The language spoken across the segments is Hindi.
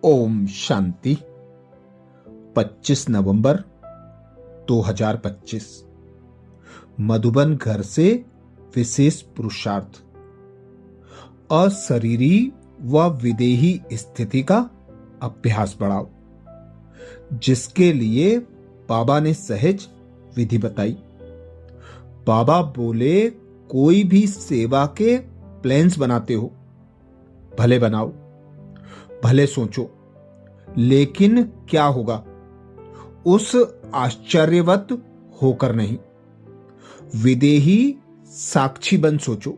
ओम शांति। 25 नवंबर 2025। मधुबन घर से विशेष पुरुषार्थ। अशरीरी व विदेही स्थिति का अभ्यास बढ़ाओ, जिसके लिए बाबा ने सहज विधि बताई। बाबा बोले, कोई भी सेवा के प्लान्स बनाते हो, भले बनाओ, भले सोचो, लेकिन क्या होगा उस आश्चर्यवत होकर नहीं। विदेही साक्षी बन सोचो।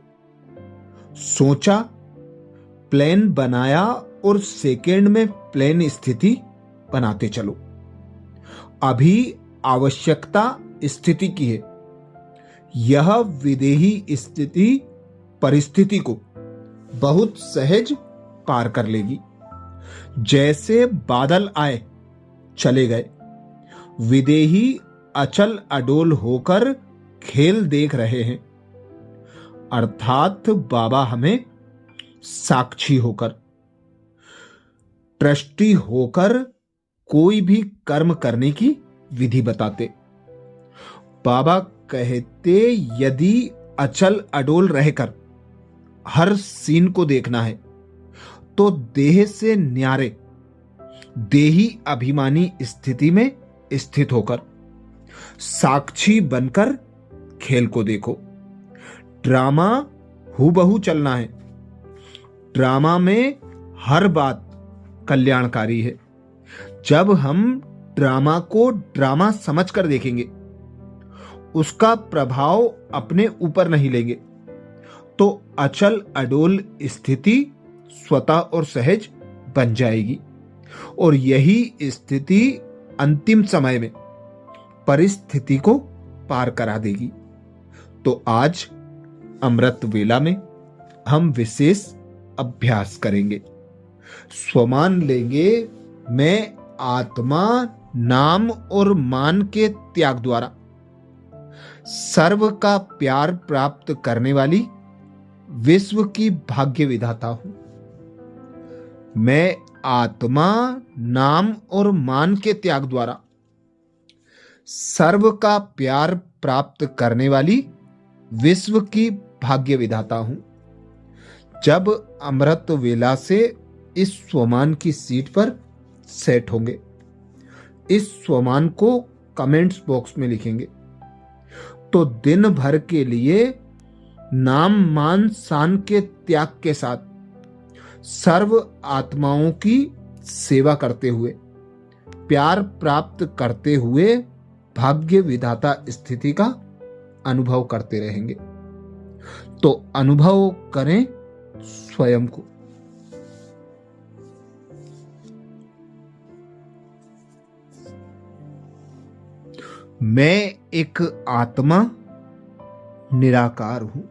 सोचा, प्लान बनाया और सेकेंड में प्लान स्थिति बनाते चलो। अभी आवश्यकता स्थिति की है। यह विदेही स्थिति परिस्थिति को बहुत सहज पार कर लेगी। जैसे बादल आए चले गए। विदेही अचल अडोल होकर खेल देख रहे हैं, अर्थात बाबा हमें साक्षी होकर, ट्रस्टी होकर कोई भी कर्म करने की विधि बताते। बाबा कहते, यदि अचल अडोल रहकर हर सीन को देखना है तो देह से न्यारे देही अभिमानी स्थिति में स्थित होकर साक्षी बनकर खेल को देखो। ड्रामा हूबहू चलना है। ड्रामा में हर बात कल्याणकारी है। जब हम ड्रामा को ड्रामा समझकर देखेंगे, उसका प्रभाव अपने ऊपर नहीं लेंगे, तो अचल अडोल स्थिति स्वतः और सहज बन जाएगी। और यही स्थिति अंतिम समय में परिस्थिति को पार करा देगी। तो आज अमृत वेला में हम विशेष अभ्यास करेंगे। स्वमान लेंगे, मैं आत्मा नाम और मान के त्याग द्वारा सर्व का प्यार प्राप्त करने वाली विश्व की भाग्य विधाता हूं। मैं आत्मा नाम और मान के त्याग द्वारा सर्व का प्यार प्राप्त करने वाली विश्व की भाग्य विधाता हूं। जब अमृत वेला से इस स्वमान की सीट पर सेट होंगे, इस स्वमान को कमेंट्स बॉक्स में लिखेंगे, तो दिन भर के लिए नाम मान शान के त्याग के साथ सर्व आत्माओं की सेवा करते हुए, प्यार प्राप्त करते हुए भाग्य विधाता स्थिति का अनुभव करते रहेंगे। तो अनुभव करें स्वयं को। मैं एक आत्मा निराकार हूं।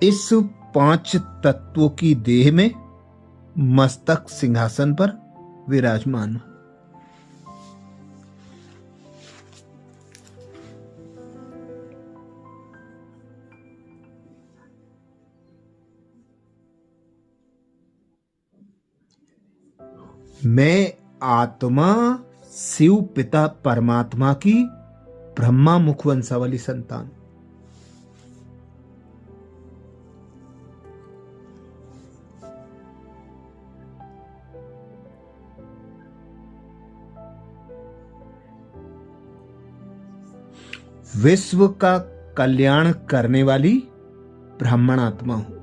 इस 5 तत्वों की देह में मस्तक सिंहासन पर विराजमान हूं। मैं आत्मा शिव पिता परमात्मा की ब्रह्मा मुख वंशावली संतान। विश्व का कल्याण करने वाली ब्राह्मण आत्मा हूं।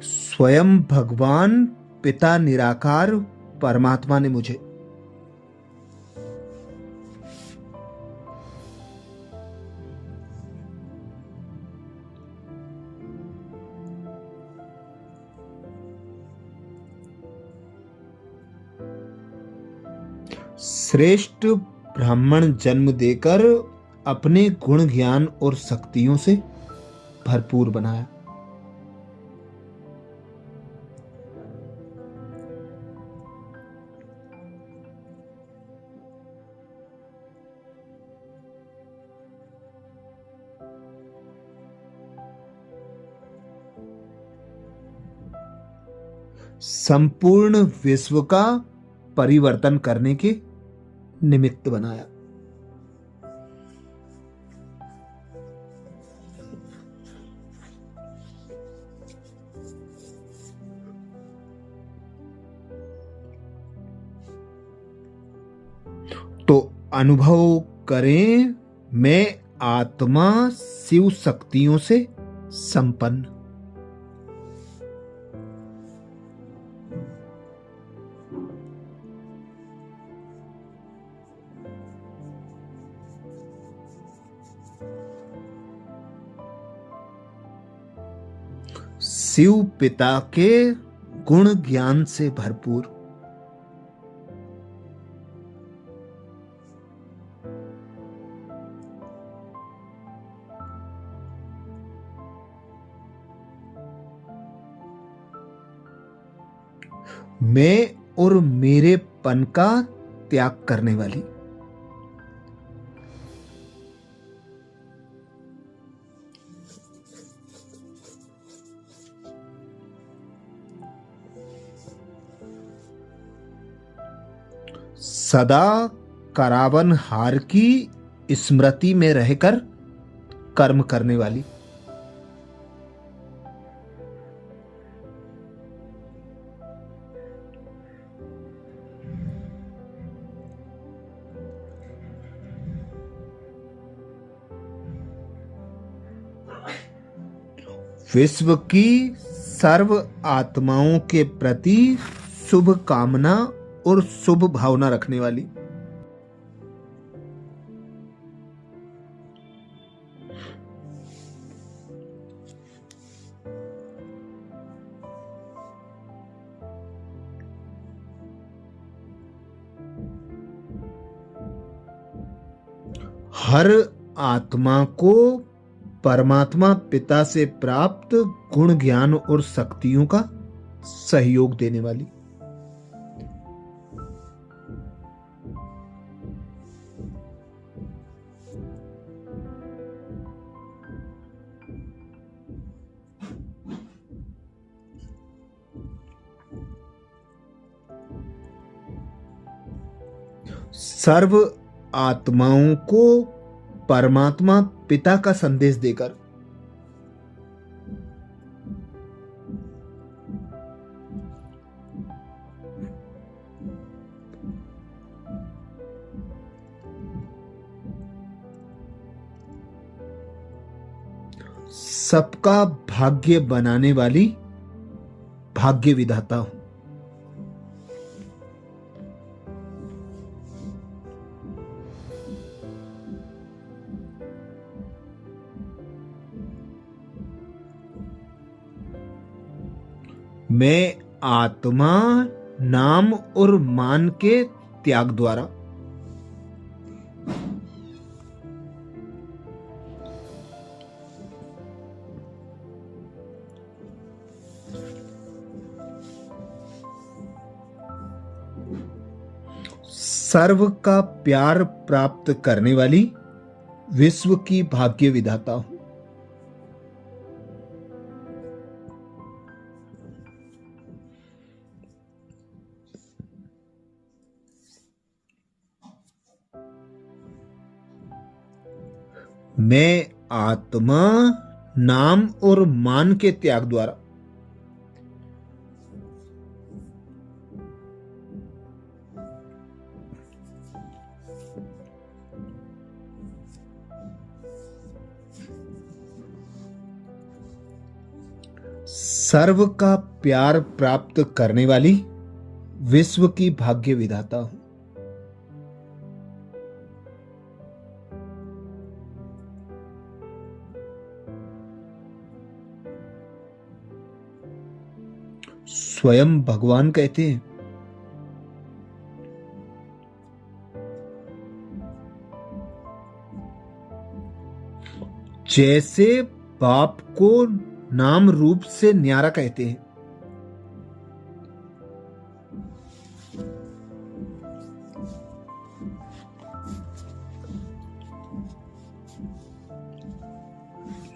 स्वयं भगवान पिता निराकार परमात्मा ने मुझे श्रेष्ठ ब्राह्मण जन्म देकर अपने गुण ज्ञान और शक्तियों से भरपूर बनाया। संपूर्ण विश्व का परिवर्तन करने के निमित्त बनाया। तो अनुभव करें, मैं आत्मा शिव शक्तियों से संपन्न। शिव पिता के गुण ज्ञान से भरपूर। मैं और मेरेपन का त्याग करने वाली। सदा करावन हार की स्मृति में रहकर कर्म करने वाली। विश्व की सर्व आत्माओं के प्रति शुभ कामना और शुभ भावना रखने वाली। हर आत्मा को परमात्मा पिता से प्राप्त गुण ज्ञान और शक्तियों का सहयोग देने वाली। सर्व आत्माओं को परमात्मा पिता का संदेश देकर सबका भाग्य बनाने वाली भाग्य विधाता हूं। मैं आत्मा नाम और मान के त्याग द्वारा सर्व का प्यार प्राप्त करने वाली विश्व की भाग्य विधाता हूं। मैं आत्मा नाम और मान के त्याग द्वारा सर्व का प्यार प्राप्त करने वाली विश्व की भाग्य विधाता हूं। स्वयं भगवान कहते हैं, जैसे बाप को नाम रूप से न्यारा कहते हैं।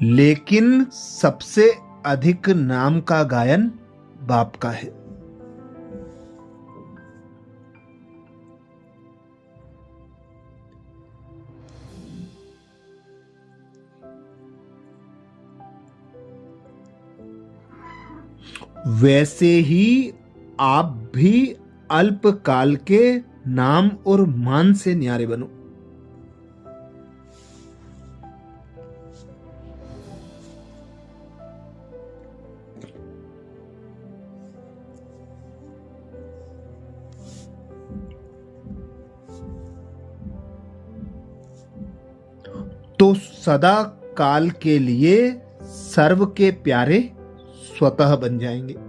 लेकिन सबसे अधिक नाम का गायन बाप का है। वैसे ही आप भी अल्पकाल के नाम और मान से न्यारे बनो। तो सदा काल के लिए सर्व के प्यारे स्वतः बन जाएंगे।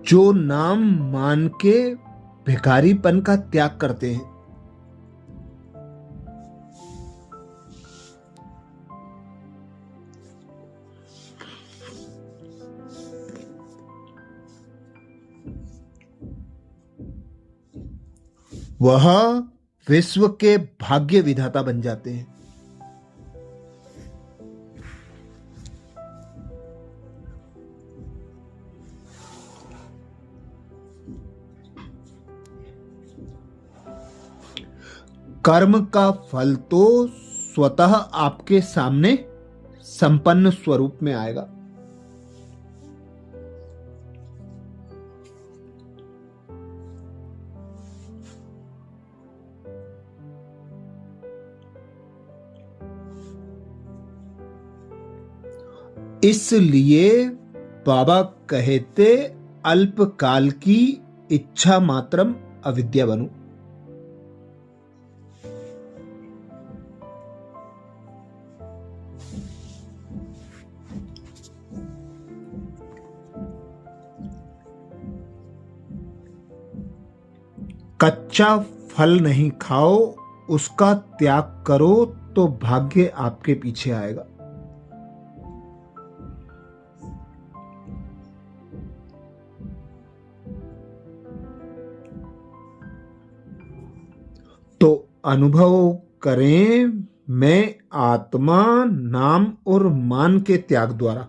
जो नाम मान के भिखारीपन का त्याग करते हैं, वह विश्व के भाग्य विधाता बन जाते हैं। कर्म का फल तो स्वतः आपके सामने संपन्न स्वरूप में आएगा। इसलिए बाबा कहते अल्पकाल की इच्छा मात्रम अविद्या बनो। कच्चा फल नहीं खाओ, उसका त्याग करो तो भाग्य आपके पीछे आएगा। तो अनुभव करें, मैं आत्मा नाम और मान के त्याग द्वारा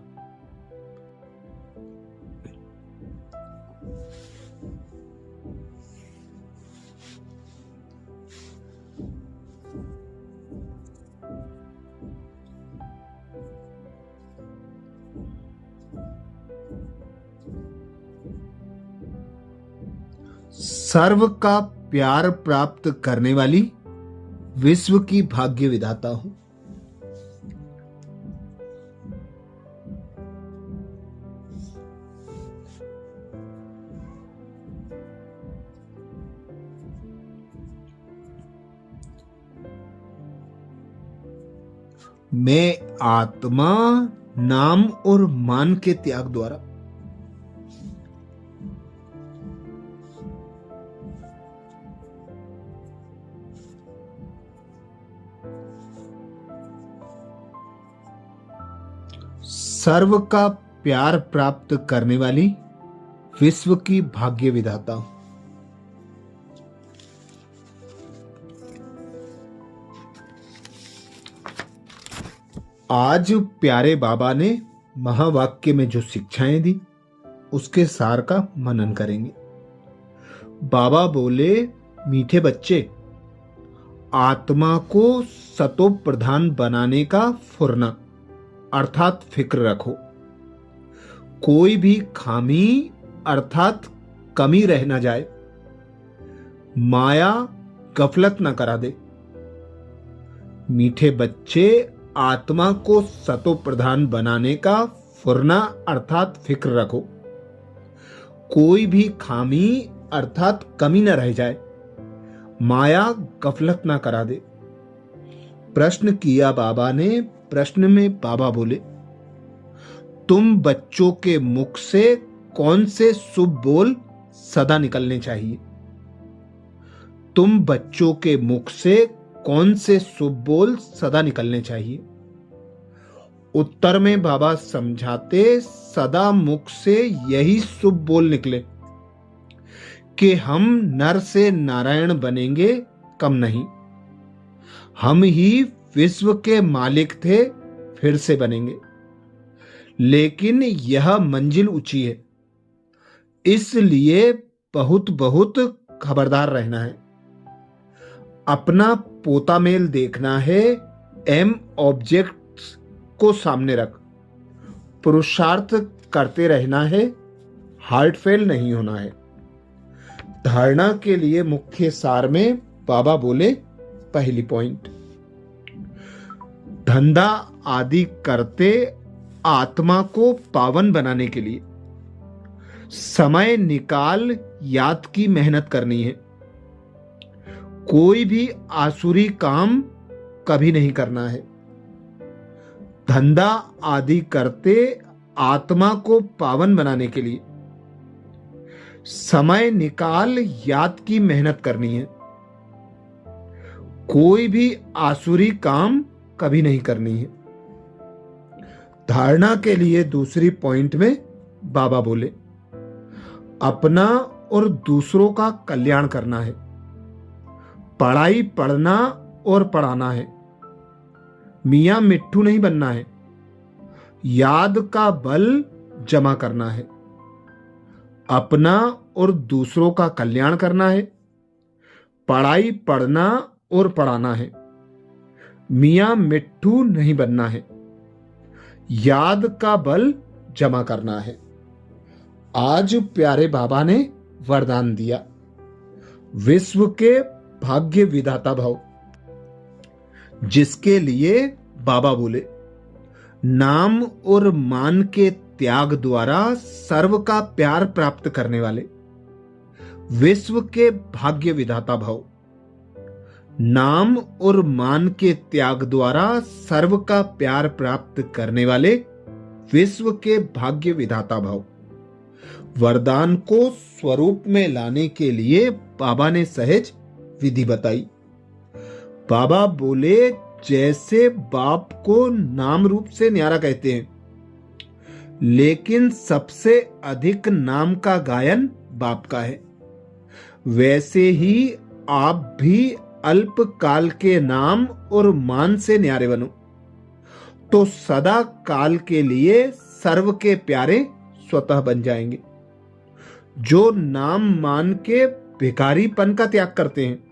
सर्व का प्यार प्राप्त करने वाली विश्व की भाग्य विधाता हूं। मैं आत्मा नाम और मान के त्याग द्वारा सर्व का प्यार प्राप्त करने वाली विश्व की भाग्य विधाता हूं। आज प्यारे बाबा ने महावाक्य में जो शिक्षाएं दी उसके सार का मनन करेंगे। बाबा बोले, मीठे बच्चे, आत्मा को सतो प्रधान बनाने का फुरना अर्थात फिक्र रखो। कोई भी खामी अर्थात कमी रह न जाए। माया गफलत न करा दे। मीठे बच्चे, आत्मा को सतो प्रधान बनाने का फुरना अर्थात फिक्र रखो। कोई भी खामी अर्थात कमी न रह जाए। माया गफलत ना करा दे। प्रश्न किया बाबा ने। प्रश्न में बाबा बोले, तुम बच्चों के मुख से कौन से शुभ बोल सदा निकलने चाहिए? तुम बच्चों के मुख से कौन से शुभ बोल सदा निकलने चाहिए? उत्तर में बाबा समझाते, सदा मुख से यही शुभ बोल निकले कि हम नर से नारायण बनेंगे, कम नहीं। हम ही विश्व के मालिक थे, फिर से बनेंगे। लेकिन यह मंजिल ऊंची है, इसलिए बहुत बहुत खबरदार रहना है। अपना पोता मेल देखना है। एम ऑब्जेक्ट्स को सामने रख पुरुषार्थ करते रहना है। हार्ट फेल नहीं होना है। धारणा के लिए मुख्य सार में बाबा बोले, पहली पॉइंट, धंधा आदि करते आत्मा को पावन बनाने के लिए समय निकाल याद की मेहनत करनी है। कोई भी आसुरी काम कभी नहीं करना है। धंधा आदि करते आत्मा को पावन बनाने के लिए समय निकाल याद की मेहनत करनी है। कोई भी आसुरी काम कभी नहीं करनी है। धारणा के लिए दूसरी पॉइंट में बाबा बोले, अपना और दूसरों का कल्याण करना है। पढ़ाई पढ़ना और पढ़ाना है। मियां मिट्ठू नहीं बनना है। याद का बल जमा करना है। अपना और दूसरों का कल्याण करना है। पढ़ाई पढ़ना और पढ़ाना है। मियां मिट्ठू नहीं बनना है। याद का बल जमा करना है। आज प्यारे बाबा ने वरदान दिया, विश्व के भाग्य विधाता भव, जिसके लिए बाबा बोले, नाम और मान के त्याग द्वारा सर्व का प्यार प्राप्त करने वाले विश्व के भाग्य विधाता भव। नाम और मान के त्याग द्वारा सर्व का प्यार प्राप्त करने वाले विश्व के भाग्य विधाता भव। वरदान को स्वरूप में लाने के लिए बाबा ने सहज विधि बताई। बाबा बोले, जैसे बाप को नाम रूप से न्यारा कहते हैं, लेकिन सबसे अधिक नाम का गायन बाप का है, वैसे ही आप भी अल्प काल के नाम और मान से न्यारे बनो, तो सदा काल के लिए सर्व के प्यारे स्वतः बन जाएंगे। जो नाम मान के भिखारीपन का त्याग करते हैं,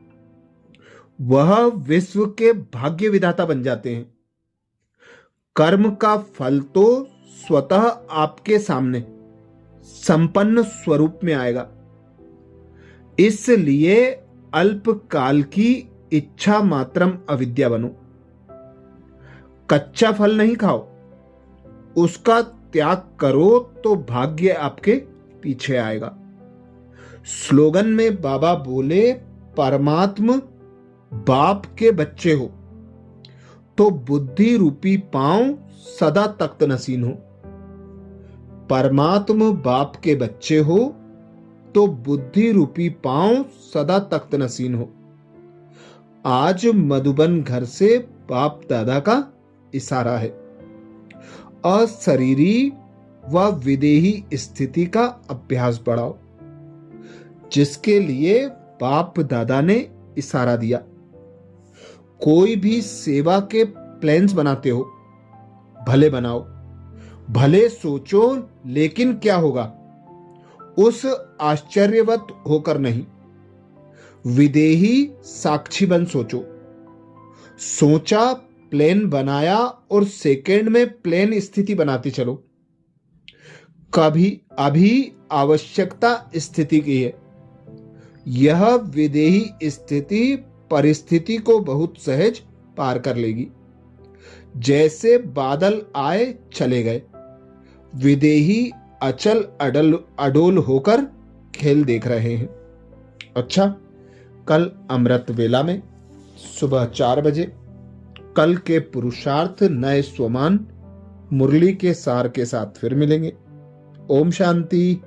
वह विश्व के भाग्य विधाता बन जाते हैं। कर्म का फल तो स्वतः आपके सामने संपन्न स्वरूप में आएगा। इसलिए अल्प काल की इच्छा मात्रम अविद्या बनो। कच्चा फल नहीं खाओ, उसका त्याग करो तो भाग्य आपके पीछे आएगा। स्लोगन में बाबा बोले, परमात्म बाप के बच्चे हो तो बुद्धि रूपी पांव सदा तख्त नसीन हो। परमात्म बाप के बच्चे हो तो बुद्धि रूपी पांव सदा तख्त नसीन हो। आज मधुबन घर से बाप दादा का इशारा है। अशरीरी व विदेही स्थिति का अभ्यास बढ़ाओ, जिसके लिए बाप दादा ने इशारा दिया। कोई भी सेवा के प्लान्स बनाते हो, भले बनाओ, भले सोचो, लेकिन क्या होगा उस आश्चर्यवत होकर नहीं। विदेही साक्षी बन सोचो। सोचा, प्लान बनाया और सेकंड में प्लान स्थिति बनाते चलो। कभी अभी आवश्यकता स्थिति की है। यह विदेही स्थिति परिस्थिति को बहुत सहज पार कर लेगी। जैसे बादल आए चले गए, विदेही अचल अडोल होकर खेल देख रहे हैं। अच्छा, कल अमृत वेला में सुबह 4 बजे कल के पुरुषार्थ नए स्वमान मुरली के सार के साथ फिर मिलेंगे। ओम शांति।